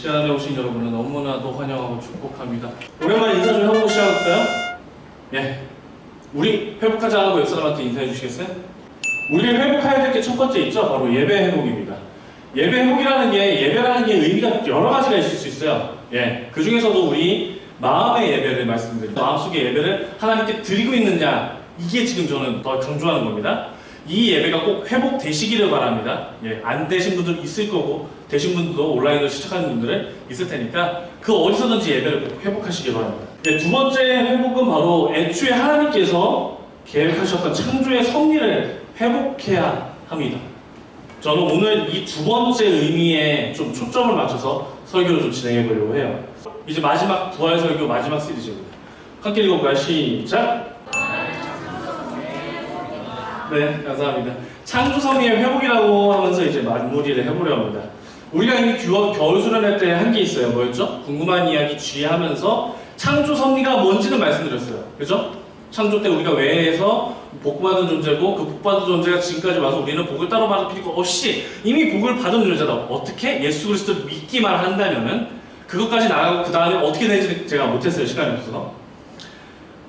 시간에 오신 여러분을 너무나도 환영하고 축복합니다. 오랜만에 인사 좀 해보고 시작할까요? 예. 우리 회복하자 하고 옆 사람한테 인사해 주시겠어요? 우리가 회복해야 될 게 첫 번째 있죠? 바로 예배 회복입니다. 예배 회복이라는 게, 예배라는 게 의미가 여러 가지가 있을 수 있어요. 예. 그 중에서도 우리 마음의 예배를 말씀드립니다. 마음속의 예배를 하나님께 드리고 있느냐, 이게 지금 저는 더 강조하는 겁니다. 이 예배가 꼭 회복되시기를 바랍니다. 예, 안 되신 분들 있을 거고, 되신 분들도 온라인으로 시작하는 분들은 있을 테니까 그 어디서든지 예배를 꼭 회복하시기 바랍니다. 예, 두 번째 회복은 바로 애초에 하나님께서 계획하셨던 창조의 섭리를 회복해야 합니다. 저는 오늘 이 두 번째 의미에 좀 초점을 맞춰서 설교를 좀 진행해 보려고 해요. 이제 마지막 부활 설교 마지막 시리즈입니다. 함께 읽어볼까요? 시작! 네, 감사합니다. 창조 섭리의 회복이라고 하면서 이제 마무리를 해보려 합니다. 우리가 이미 겨울 수련회 때 한 게 있어요. 뭐였죠? 궁금한 이야기 G하면서 창조 섭리가 뭔지는 말씀드렸어요. 그죠? 창조 때 우리가 외에서 복받은 존재고, 그 복받은 존재가 지금까지 와서 우리는 복을 따로 받을 필요가 없이 이미 복을 받은 존재다. 어떻게? 예수 그리스도를 믿기만 한다면은 그것까지 나가고 그 다음에 어떻게 되는지 제가 못했어요. 시간이 없어서.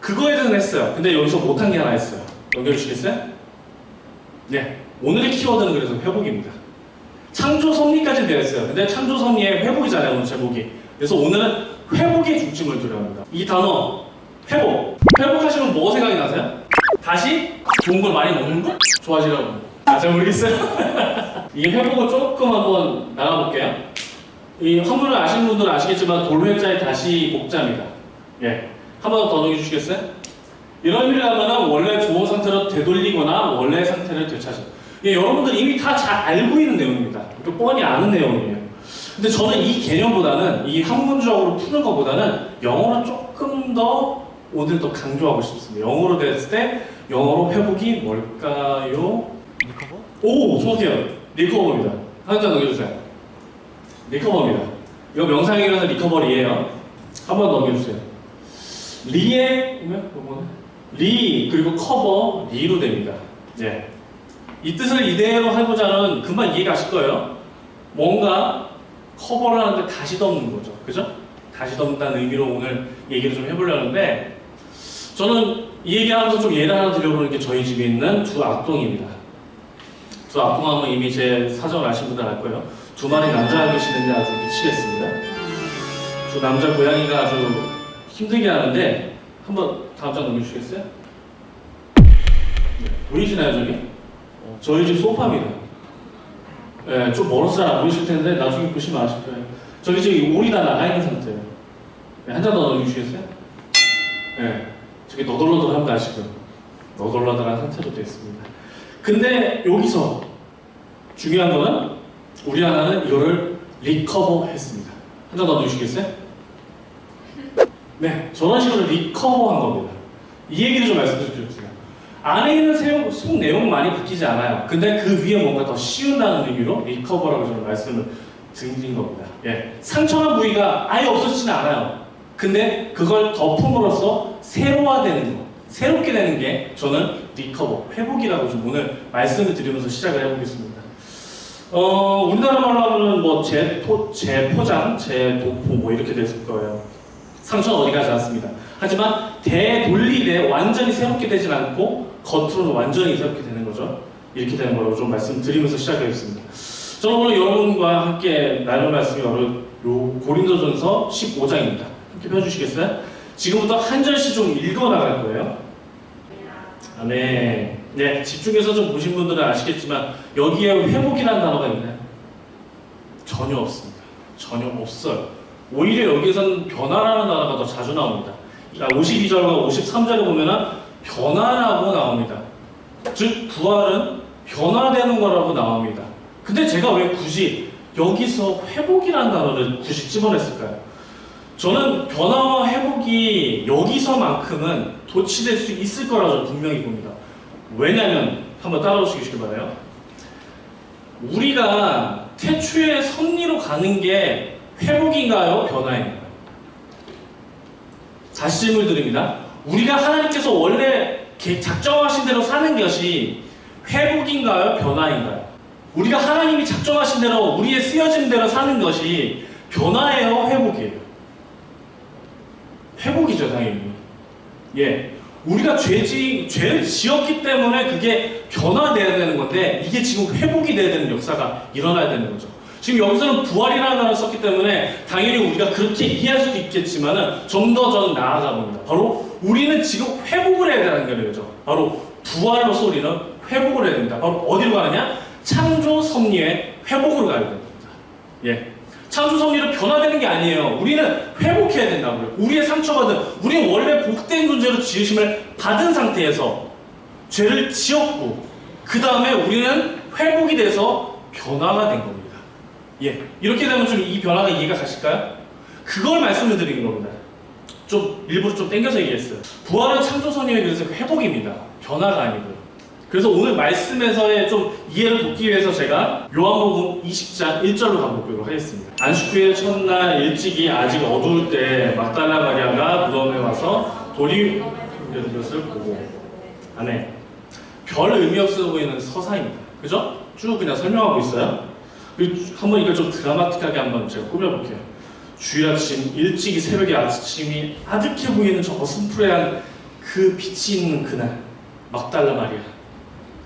그거에 대해서는 했어요. 근데 여기서 못한 게 하나 있어요. 넘겨주시겠어요? 네. 오늘의 키워드는 그래서 회복입니다. 창조 섭리까지는 되었어요. 근데 창조 섭리의 회복이잖아요, 오늘 제목이. 그래서 오늘은 회복에 중점을 두려 합니다. 이 단어, 회복. 회복하시면 뭐 생각이 나세요? 다시 좋은 걸 많이 먹는 거? 좋아하시라고. 잘 모르겠어요? 이 회복을 조금 한번 나가볼게요. 이 한문을 아시는 분들은 아시겠지만 돌회자의 다시 복자입니다. 예. 한 번 더 넘겨주시겠어요? 이런 의미를 하면 원래 좋은 상태로 되돌리거나 원래 상태를 되찾아. 예, 여러분들 이미 다 잘 알고 있는 내용입니다. 뻔히 아는 내용이에요. 근데 저는 이 개념보다는, 이 학문적으로 푸는 것보다는 영어로 조금 더 오늘 더 강조하고 싶습니다. 영어로 됐을 때 영어로 회복이 뭘까요? 리커버? 오, 정확해요. 리커버입니다. 한 장 넘겨주세요. 리커버입니다. 이거 명상이라서 리커버리예요. 한 번 넘겨주세요. 리의 리 그리고 커버 리로 됩니다. 예. 이 뜻을 이대로 해보자는 금방 이해가 하실 거예요. 뭔가 커버를 하는데 다시 덮는 거죠. 그죠? 다시 덮는다는 의미로 오늘 얘기를 좀 해보려는데, 저는 이 얘기하면서 좀 예를 하나 드려보는 게 저희 집에 있는 두 악동입니다. 두 악동하면 이미 제 사정을 아시는 분들 알 거예요. 두 마리 남자가 계시는데 아주 미치겠습니다. 두 남자 고양이가 아주 힘들게 하는데, 한번 다음 장 넘겨주시겠어요? 네, 보이시나요, 저기? 저희 집 소파입니다. 네, 좀 멀어서 잘 안 보이실 텐데 나중에 보시면 아실 거예요. 저기 지금 오리 다 나가 있는 상태예요. 네, 한 장 더 넘겨주시겠어요? 네, 저기 너덜너덜합니다, 아시죠? 너덜너덜한 상태로 되어 있습니다. 근데 여기서 중요한 거는 우리 하나는 이거를 리커버 했습니다. 한 장 더 넣어주시겠어요? 네, 저런 식으로 리커버한 겁니다. 이 얘기를 좀 말씀드리겠습니다. 안에 있는 속 내용은 많이 바뀌지 않아요. 근데 그 위에 뭔가 더 씌운다는 의미로 리커버라고 저는 말씀을 드린 겁니다. 예, 상처난 부위가 아예 없어지지는 않아요. 근데 그걸 덮음으로써 새로화되는 거, 새롭게 되는 게 저는 리커버, 회복이라고 좀 오늘 말씀을 드리면서 시작을 해보겠습니다. 우리나라 말로 하면 뭐 재포장, 재도포 뭐 이렇게 됐을 거예요. 상처는 어디 가지 않습니다. 하지만 되돌리되 완전히 새롭게 되진 않고 겉으로는 완전히 새롭게 되는 거죠. 이렇게 되는 거라고 좀 말씀드리면서 시작하겠습니다. 저는 오늘 여러분과 함께 나눌 말씀이 바로 고린도전서 15장입니다. 함께 펴주시겠어요? 지금부터 한 절씩 좀 읽어 나갈 거예요. 아멘. 네, 집중해서 좀 보신 분들은 아시겠지만 여기에 회복이라는 단어가 있나요? 전혀 없습니다. 전혀 없어요. 오히려 여기에서는 변화라는 단어가 더 자주 나옵니다. 52절과 53절에 보면은 변화라고 나옵니다. 즉 부활은 변화되는 거라고 나옵니다. 근데 제가 왜 굳이 여기서 회복이라는 단어를 굳이 집어냈을까요? 저는 변화와 회복이 여기서만큼은 도취될 수 있을 거라고 저는 분명히 봅니다. 왜냐하면 한번 따라오시길 바라요. 우리가 태초의 섭리로 가는 게 회복인가요? 변화인가요? 다시 질문을 드립니다. 우리가 하나님께서 원래 작정하신 대로 사는 것이 회복인가요? 변화인가요? 우리가 하나님이 작정하신 대로 우리의 쓰여진 대로 사는 것이 변화예요, 회복이에요? 회복이죠, 당연히. 예. 우리가 죄를 지었기 때문에 그게 변화돼야 되는 건데, 이게 지금 회복이 돼야 되는 역사가 일어나야 되는 거죠. 지금 여기서는 부활이라는 단어를 썼기 때문에 당연히 우리가 그렇게 이해할 수도 있겠지만은 좀 더 저는 나아가 봅니다. 바로 우리는 지금 회복을 해야 되는 거죠. 바로 부활로서 우리는 회복을 해야 된다. 바로 어디로 가느냐? 창조 섭리의 회복으로 가야 됩니다. 예. 창조 섭리로 변화되는 게 아니에요. 우리는 회복해야 된다고요. 우리의 상처받은, 우리는 원래 복된 존재로 지으심을 받은 상태에서 죄를 지었고, 그 다음에 우리는 회복이 돼서 변화가 된 겁니다. 예. 이렇게 되면 좀 이 변화가 이해가 가실까요? 그걸 말씀을 드리는 겁니다. 좀 일부러 좀 땡겨서 얘기했어요. 부활은 창조 섭리에 그래서 회복입니다. 변화가 아니고요. 그래서 오늘 말씀에서의 좀 이해를 돕기 위해서 제가 요한복음 20장 1절로 가보도록 하겠습니다. 안식 후의 첫날 일찍이 아직 어두울 때 막달라 마리아가 무덤에 와서 돌이 옮겨진 것을 보고, 안에 별 의미 없어 보이는 서사입니다. 그죠? 쭉 그냥 설명하고 있어요. 한번 이걸 좀 드라마틱하게 한번 제가 꾸며볼게요. 주일 아침 일찍이 새벽에 아침이 아득해 보이는 저 어슴푸레한 그 빛이 있는 그날, 막달라 마리아,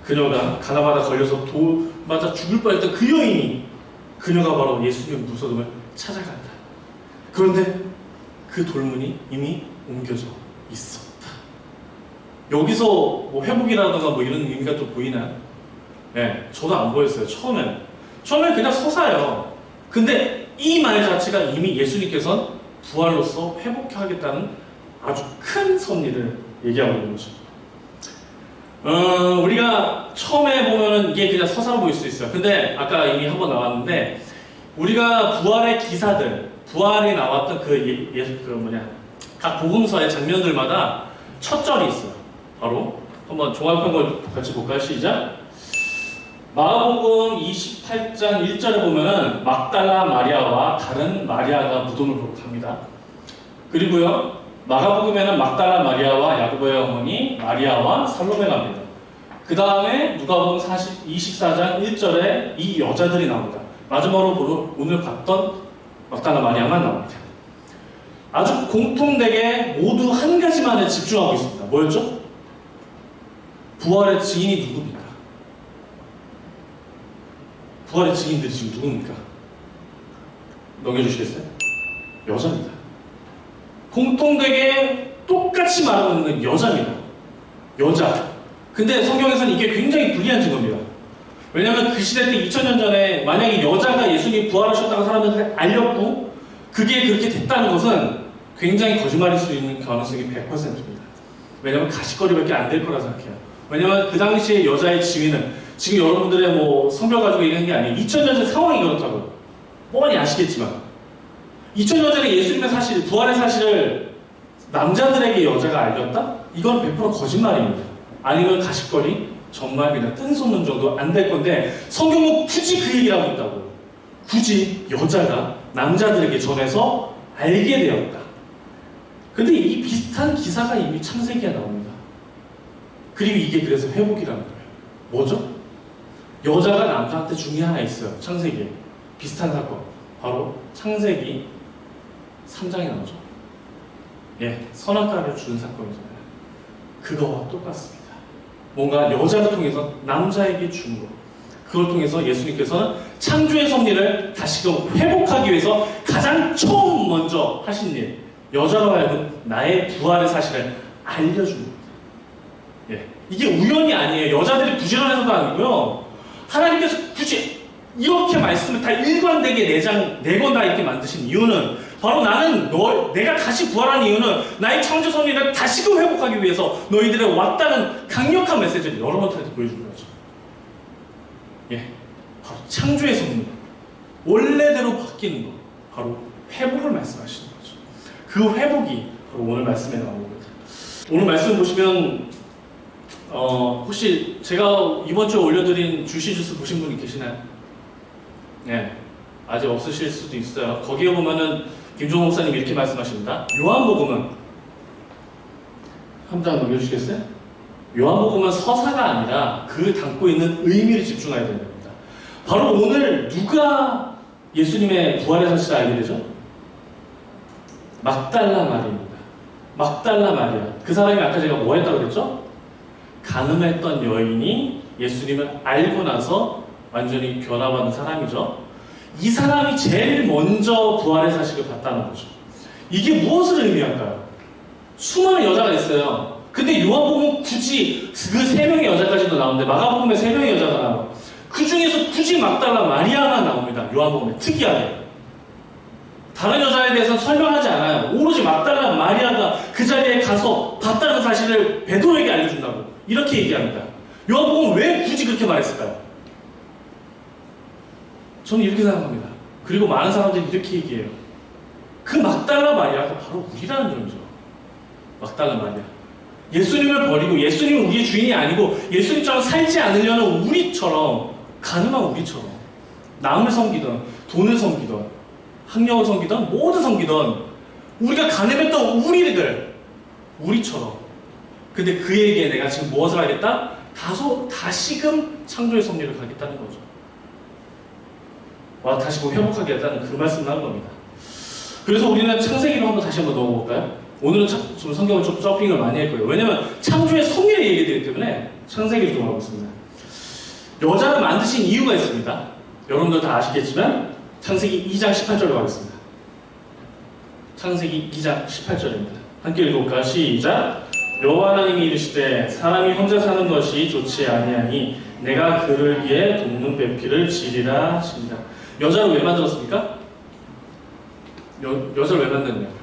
그녀가 가나마다 걸려서 돌 맞아 죽을 뻔했던 그 여인이, 그녀가 바로 예수님의 무덤을 찾아간다. 그런데 그 돌문이 이미 옮겨져 있었다. 여기서 뭐 회복이라든가 뭐 이런 의미가 또 보이나요? 네, 저도 안 보였어요. 처음엔 그냥 서사예요. 근데 이 말 자체가 이미 예수님께서는 부활로서 회복하겠다는 아주 큰 섭리를 얘기하고 있는 거죠. 우리가 처음에 보면은 이게 그냥 서사로 보일 수 있어요. 근데 아까 이미 한번 나왔는데, 우리가 부활의 기사들, 부활이 나왔던 각 복음서의 장면들마다 첫 절이 있어요. 바로 한번 종합한 걸 같이 볼까요? 시작. 마가복음 28장 1절에 보면은 막달라 마리아와 다른 마리아가 무덤을 보러 갑니다. 그리고요, 마가복음에는 막달라 마리아와 야고보의 어머니 마리아와 살로메 갑니다. 그 다음에 누가복음 24장 1절에 이 여자들이 나옵니다. 마지막으로 오늘 봤던 막달라 마리아만 나옵니다. 아주 공통되게 모두 한 가지만에 집중하고 있습니다. 뭐였죠? 부활의 증인이 누굽니까? 부활의 증인들이 지금 누굽니까? 넘겨주시겠어요? 여자입니다. 공통되게 똑같이 말하고 있는 여자입니다. 여자. 근데 성경에서는 이게 굉장히 불리한 증거입니다. 왜냐하면 그 시대 때 2000년 전에 만약에 여자가 예수님이 부활하셨다고 사람들이 알렸고 그게 그렇게 됐다는 것은 굉장히 거짓말일 수 있는 가능성이 100%입니다. 왜냐하면 가십거리밖에 안 될 거라 생각해요. 왜냐하면 그 당시에 여자의 지위는 지금 여러분들의 뭐 성별 가지고 얘기하는 게 아니에요. 2000년 전 상황이 그렇다고요. 뻔히 아시겠지만 2000년 전에 예수님의 사실, 부활의 사실을 남자들에게 여자가 알렸다? 이건 100% 거짓말입니다. 아니면 가십거리? 정말 그냥 뜬소문 정도 안 될 건데 성경은 굳이 그 얘기를 하고 있다고요. 굳이 여자가 남자들에게 전해서 알게 되었다. 근데 이 비슷한 기사가 이미 창세기에 나옵니다. 그리고 이게 그래서 회복이라는 거예요. 뭐죠? 여자가 남자한테 중에 하나 있어요. 창세기에. 비슷한 사건. 바로 창세기 3장에 나오죠. 예, 선악과를 주는 사건이잖아요. 그거와 똑같습니다. 뭔가 여자를 통해서 남자에게 준 것. 그걸 통해서 예수님께서는 창조의 섭리를 다시금 회복하기 위해서 가장 처음 먼저 하신 일, 여자로 하여금 나의 부활의 사실을 알려준 겁니다. 예, 이게 우연이 아니에요. 여자들이 부지런해서도 아니고요. 하나님께서 굳이 이렇게 말씀을 다 일관되게 내거나 이렇게 만드신 이유는 바로 내가 다시 부활한 이유는 나의 창조 섭리를 다시금 회복하기 위해서 너희들의 왔다는 강력한 메시지를 여러분들한테 보여주는 거죠. 예, 바로 창조의 섭리, 원래대로 바뀌는 것, 바로 회복을 말씀하시는 거죠. 그 회복이 바로 오늘 말씀에 나온 겁니다. 오늘 말씀 보시면 혹시 제가 이번 주에 올려드린 주시주스 보신 분이 계시나요? 네, 아직 없으실 수도 있어요. 거기에 보면은 김종호 목사님 이렇게 말씀하십니다. 요한복음은 한 장 넘겨주시겠어요? 요한복음은 서사가 아니라 그 담고 있는 의미를 집중해야 됩니다. 바로 오늘 누가 예수님의 부활의 사실을 알게 되죠? 막달라 마리입니다. 막달라 마리아. 그 사람이 아까 제가 뭐 했다고 그랬죠? 간음했던 여인이 예수님을 알고 나서 완전히 변화받은 사람이죠. 이 사람이 제일 먼저 부활의 사실을 봤다는 거죠. 이게 무엇을 의미할까요? 수많은 여자가 있어요. 근데 요한복음은 굳이 그 3명의 여자까지도 나오는데 마가복음에 3명의 여자가 나와요. 그 중에서 굳이 막달라 마리아가 나옵니다. 요한복음에 특이하게. 다른 여자에 대해서는 설명하지 않아요. 오로지 막달라 마리아가 그 자리에 가서 봤다는 사실을 베드로에게 알려준다고 이렇게 얘기합니다. 요한복음은 왜 굳이 그렇게 말했을까요? 저는 이렇게 생각합니다. 그리고 많은 사람들이 이렇게 얘기해요. 그 막달라 마리아가 바로 우리라는 점이죠. 막달라 마리아. 예수님을 버리고 예수님은 우리의 주인이 아니고 예수님처럼 살지 않으려는 우리처럼, 가늠한 우리처럼 남을 섬기던, 돈을 섬기던, 학력을 섬기던, 모두 섬기던 우리가 가늠했던 우리처럼. 근데 그에게 내가 지금 무엇을 하겠다? 다시금 창조의 섭리를 가겠다는 거죠. 다시 회복하겠다는 그 말씀을 하는 겁니다. 그래서 우리는 창세기로 다시 한번 넣어볼까요? 오늘은 좀 성경을 좀 서핑을 많이 할 거예요. 왜냐면 창조의 섭리를 얘기되기 때문에 창세기를 좀 하겠습니다. 여자를 만드신 이유가 있습니다. 여러분들 다 아시겠지만 창세기 2장 18절로 가겠습니다. 창세기 2장 18절입니다. 함께 읽어볼까요? 시작! 여호와 하나님이 이르시되 사람이 혼자 사는 것이 좋지 아니하니 내가 그를 위해 돕는 배필을 지리라 하시니라. 여자를 왜 만들었습니까? 여자를 왜 만들었냐고?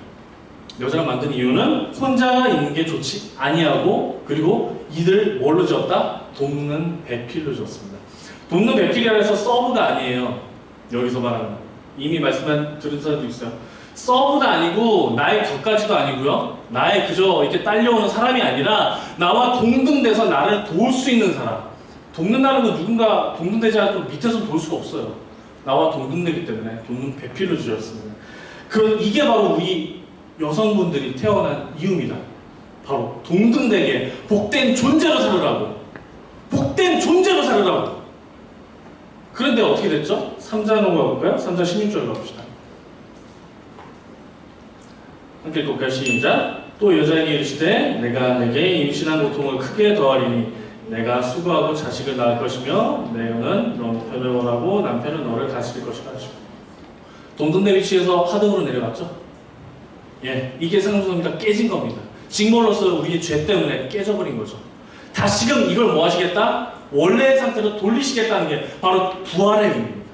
여자를 만든 이유는 혼자 있는 게 좋지 아니하고, 그리고 이들 뭘로 지었다? 돕는 배필로 지었습니다. 돕는 배필이라 해서 서브가 아니에요. 여기서 말하는 이미 말씀한 들은 사람도 있어요. 서브도 아니고 나의 격가지도 아니고요. 나의 그저 이렇게 딸려오는 사람이 아니라 나와 동등돼서 나를 도울 수 있는 사람. 돕는다는 건 누군가 동등되지 않고 밑에서 도울 수가 없어요. 나와 동등되기 때문에 돕는 배필로 지었습니다. 이게 바로 우리 여성분들이 태어난 이유입니다. 바로 동등되게 복된 존재로 살으라고. 복된 존재로 살으라고. 그런데 어떻게 됐죠? 3장으로 가볼까요? 3장 16절로 가봅시다. 함께 읽을까요? 시작! 또 여자에게 이르시되 내가 내게 임신한 고통을 크게 더하리니 내가 수고하고 자식을 낳을 것이며 내가는 너 편을 원하고 남편은 너를 다스릴 것이라 하시고. 동등된 위치에서 하등으로 내려갔죠? 이게 상속선이가 깨진 겁니다. 징벌로서 우리의 죄 때문에 깨져버린 거죠. 다시금 이걸 뭐 하시겠다? 원래의 상태로 돌리시겠다는 게 바로 부활의 의미입니다.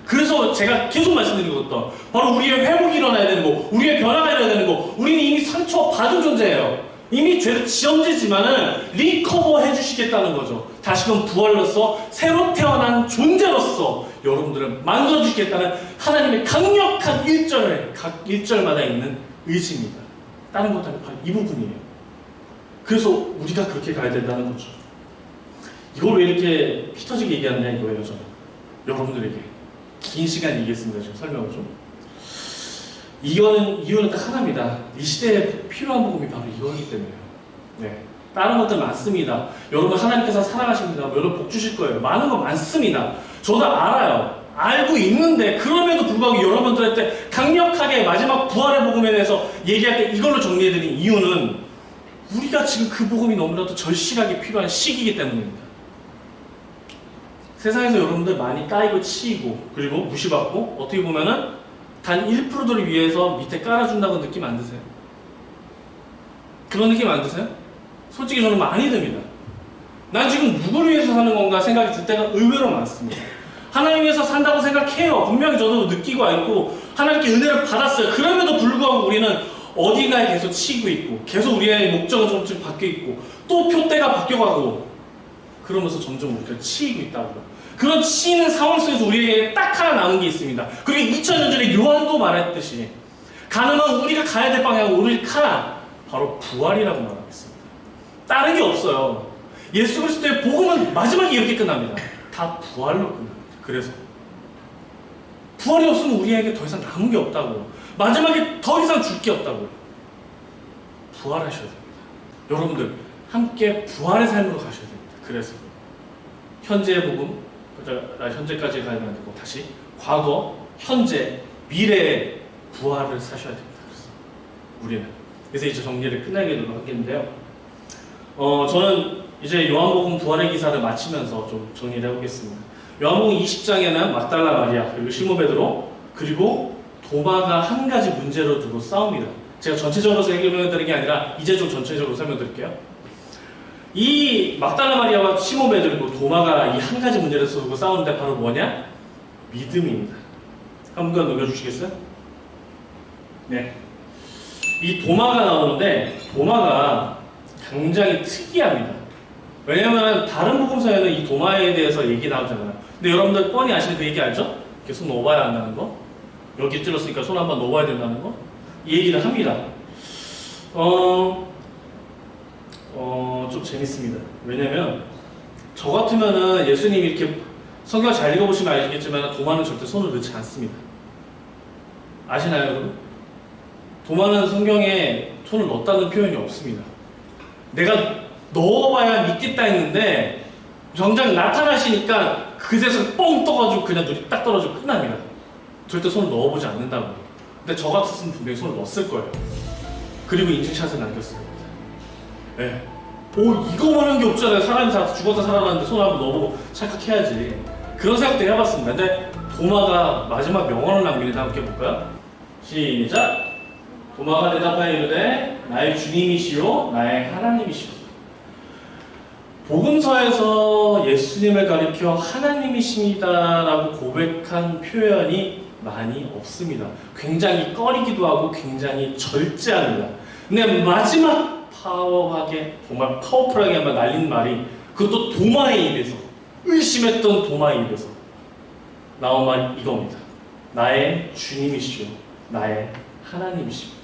그래서 제가 계속 말씀드린 것도 바로 우리의 회복이 일어나야 되는 거, 우리의 변화가 일어나야 되는 거. 우리는 이미 상처받은 존재예요. 이미 죄로 지엄지지만은 리커버 해주시겠다는 거죠. 다시금 부활로서 새로 태어난 존재로서 여러분들을 만들어주시겠다는 하나님의 강력한 1절에 각 1절마다 있는 의지입니다. 다른 것도 아니고 바로 이 부분이에요. 그래서 우리가 그렇게 가야 된다는 거죠. 이걸 왜 이렇게 피 터지게 얘기하느냐 이거예요. 저는 여러분들에게 긴 시간 얘기했습니다. 지금 설명을 좀. 이유는 딱 하나입니다. 이 시대에 필요한 복음이 바로 이거이기 때문에요. 다른 것들 많습니다. 여러분 하나님께서 사랑하십니다. 여러분 복 주실 거예요. 많은 거 많습니다. 저도 알아요. 알고 있는데 그럼에도 불구하고 여러분들한테 강력하게 마지막 부활의 복음에 대해서 얘기할 때 이걸로 정리해드린 이유는 우리가 지금 그 복음이 너무나도 절실하게 필요한 시기이기 때문입니다. 세상에서 여러분들 많이 까이고 치이고 그리고 무시받고 어떻게 보면은 단 1%들을 위해서 밑에 깔아준다고 느낌 안 드세요? 그런 느낌 안 드세요? 솔직히 저는 많이 듭니다. 난 지금 누구를 위해서 사는 건가 생각이 들 때가 의외로 많습니다. 하나님 위해서 산다고 생각해요. 분명히 저도 느끼고 있고 하나님께 은혜를 받았어요. 그럼에도 불구하고 우리는 어디가에 계속 치이고 있고 계속 우리의 목적은 조금씩 바뀌어 있고 또 표대가 바뀌어가고 그러면서 점점 우리가 치이고 있다고요. 그런 치이는 상황 속에서 우리에게 딱 하나 남은 게 있습니다. 그리고 2000년 전에 요한도 말했듯이 가능한 우리가 가야 될 방향은 오직 하나, 바로 부활이라고 말하겠습니다. 다른 게 없어요. 예수 그리스도의 복음은 마지막에 이렇게 끝납니다. 다 부활로 끝납니다. 그래서 부활이 없으면 우리에게 더 이상 남은 게 없다고. 마지막에 더 이상 줄 게 없다고. 부활하셔야 됩니다. 여러분들 함께 부활의 삶으로 가셔야 됩니다. 그래서 현재의 복음, 현재까지 가야 되고 다시 과거, 현재, 미래의 부활을 사셔야 됩니다. 그래서 우리는. 그래서 이제 정리를 끝내기로 하겠는데요. 저는 이제 요한복음 부활의 기사를 마치면서 좀 정리를 해보겠습니다. 요한복음 20장에는 막달라 마리아, 그리고 시몬 베드로, 그리고 도마가 한 가지 문제로 두고 싸웁니다. 제가 전체적으로 설명드리는 게 아니라 이제 좀 전체적으로 설명드릴게요. 이 막달라 마리아와 시몬 베드로, 그리고 도마가 이 한 가지 문제를 두고 싸우는데 바로 뭐냐? 믿음입니다. 한번 넘겨주시겠어요? 네. 이 도마가 나오는데 도마가 굉장히 특이합니다. 왜냐면 다른 복음서에는 이 도마에 대해서 얘기 나오잖아요. 근데 여러분들 뻔히 아시는 그 얘기 알죠? 이렇게 손 넣어봐야 한다는 거. 여기 찔렀으니까 손 한번 넣어봐야 된다는 거. 이 얘기를 합니다. 좀 재밌습니다. 왜냐면 저 같으면은 예수님이 이렇게 성경 잘 읽어보시면 아시겠지만 도마는 절대 손을 넣지 않습니다. 아시나요, 여러분? 도마는 성경에 손을 넣었다는 표현이 없습니다. 내가 넣어봐야 믿겠다 했는데 정작 나타나시니까 그새서 뻥 떠가지고 그냥 눈이 딱 떨어지고 끝납니다. 절대 손을 넣어보지 않는다고. 근데 저 같았으면 분명히 손을 넣었을 거예요. 그리고 인증샷을 남겼어요. 네. 이거만 한 게 없잖아요. 사람이 죽었다 살아났는데 손을 한번 넣어보고 착각해야지. 그런 생각도 해봤습니다. 근데 도마가 마지막 명언을 남기는데 함께 볼까요? 시작! 도마가 대답하여 이르되 나의 주님이시요 나의 하나님이시오. 복음서에서 예수님을 가리켜 하나님이십니다라고 고백한 표현이 많이 없습니다. 굉장히 꺼리기도 하고 굉장히 절제합니다. 근데 마지막 파워하게 정말 파워풀하게 한번 날린 말이 그것도 도마의 입에서 의심했던 도마의 입에서 나온 말이 이겁니다. 나의 주님이시오 나의 하나님이십니다.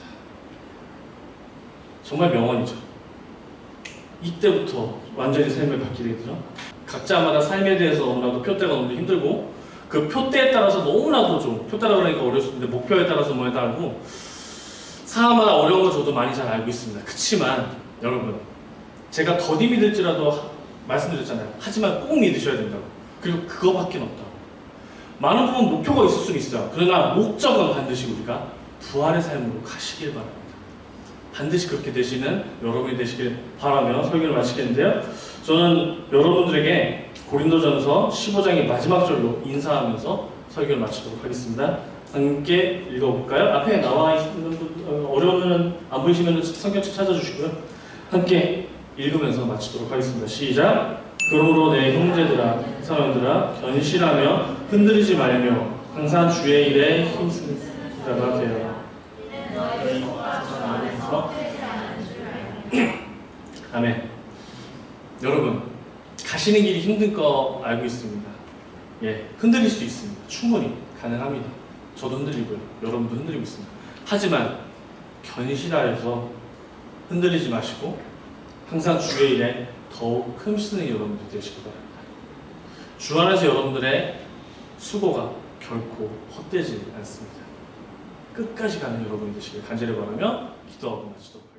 정말 명언이죠. 이때부터 완전히 삶을 바뀌게 되죠. 각자마다 삶에 대해서 너무나도 표대가 너무 힘들고 그 표대에 따라서 너무나도 좀 표대라 그러니까 어려울 수 있는데 목표에 따라서 뭐에 따르고 사람마다 어려운 거 저도 많이 잘 알고 있습니다. 그치만 여러분 제가 더디 믿을지라도 말씀드렸잖아요. 하지만 꼭 믿으셔야 된다고. 그리고 그거밖에 없다고. 많은 부분 목표가 있을 수는 있어요. 그러나 목적은 반드시 우리가 부활의 삶으로 가시길 바랍니다. 반드시 그렇게 되시는 여러분이 되시길 바라며 설교를 마치겠는데요. 저는 여러분들에게 고린도전서 15장의 마지막 절로 인사하면서 설교를 마치도록 하겠습니다. 함께 읽어볼까요? 앞에 나와 있는 분 어려우면 안 보이시면 성경책 찾아주시고요. 함께 읽으면서 마치도록 하겠습니다. 시작! 그러므로 내 형제들아, 사람들아, 견실하며 흔들리지 말며 항상 주의 일에 힘쓰는 자가 되어라. 아멘. 여러분 가시는 길이 힘든 거 알고 있습니다. 예, 흔들릴 수 있습니다. 충분히 가능합니다. 저도 흔들리고요. 여러분도 흔들리고 있습니다. 하지만 견실하여서 흔들리지 마시고 항상 주의 일에 더욱 힘쓰는 여러분들 되시기 바랍니다. 주 안에서 여러분들의 수고가 결코 헛되지 않습니다. 끝까지 가는 여러분이 되시길 간절히 바라며 기도하고 마치도록 하겠습니다.